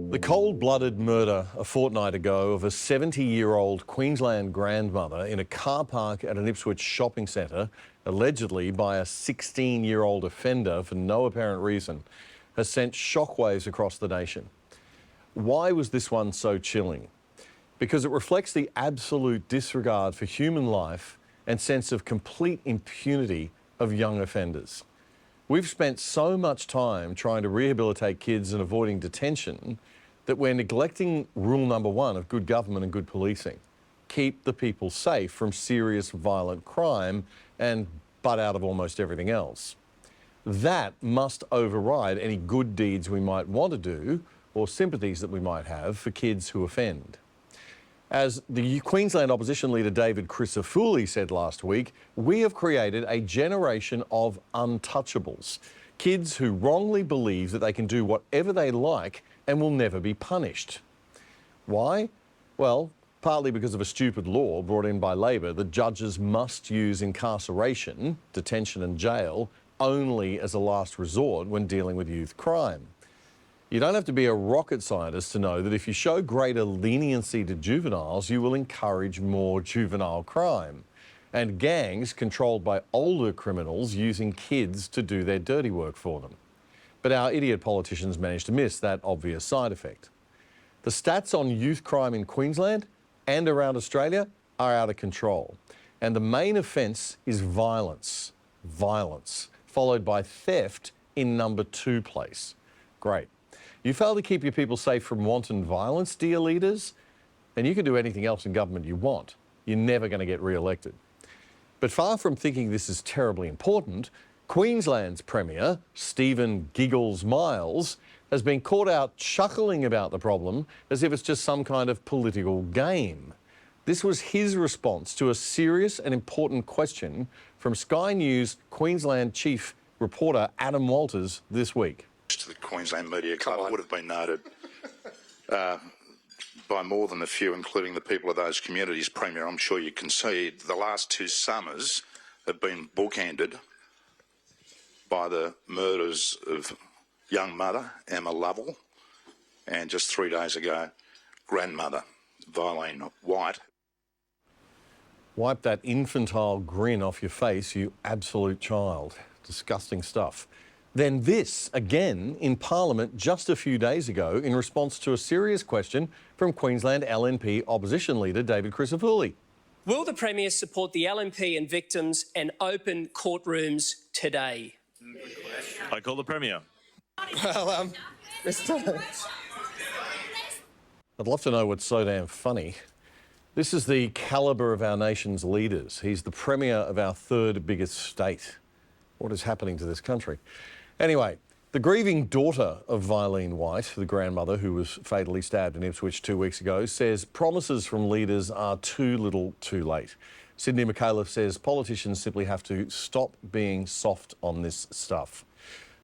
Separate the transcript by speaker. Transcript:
Speaker 1: The cold-blooded murder a fortnight ago of a 70-year-old Queensland grandmother in a car park at an Ipswich shopping centre, allegedly by a 16-year-old offender for no apparent reason, has sent shockwaves across the nation. Why was this one so chilling? Because it reflects the absolute disregard for human life and sense of complete impunity of young offenders. We've spent so much time trying to rehabilitate kids and avoiding detention that we're neglecting rule number one of good government and good policing. Keep the people safe from serious violent crime and butt out of almost everything else. That must override any good deeds we might want to do or sympathies that we might have for kids who offend. As the Queensland opposition leader David Crisafulli said last week, we have created a generation of untouchables, kids who wrongly believe that they can do whatever they like and will never be punished. Why? Well, partly because of a stupid law brought in by Labor that judges must use incarceration, detention and jail, only as a last resort when dealing with youth crime. You don't have to be a rocket scientist to know that if you show greater leniency to juveniles, you will encourage more juvenile crime and gangs controlled by older criminals using kids to do their dirty work for them. But our idiot politicians managed to miss that obvious side effect. The stats on youth crime in Queensland and around Australia are out of control. And the main offence is violence, followed by theft in number 2 place. Great. You fail to keep your people safe from wanton violence, dear leaders, and you can do anything else in government you want. You're never going to get re-elected. But far from thinking this is terribly important, Queensland's Premier, Stephen Giggles Miles, has been caught out chuckling about the problem as if it's just some kind of political game. This was his response to a serious and important question from Sky News Queensland Chief Reporter Adam Walters this week.
Speaker 2: To the Queensland Media Club would have been noted by more than a few, including the people of those communities. Premier, I'm sure you can see the last 2 summers have been bookended by the murders of young mother Emma Lovell and just 3 days ago grandmother Violene White.
Speaker 1: Wipe that infantile grin off your face, you absolute child. Disgusting stuff. Then this, again, in Parliament just a few days ago in response to a serious question from Queensland LNP opposition leader David Crisafulli.
Speaker 3: Will the Premier support the LNP and victims and open courtrooms today?
Speaker 4: I call the Premier.
Speaker 1: Well, I'd love to know what's so damn funny. This is the calibre of our nation's leaders. He's the Premier of our 3rd biggest state. What is happening to this country? Anyway, the grieving daughter of Violene White, the grandmother who was fatally stabbed in Ipswich 2 weeks ago, says promises from leaders are too little too late. Sydney McAuliffe says politicians simply have to stop being soft on this stuff.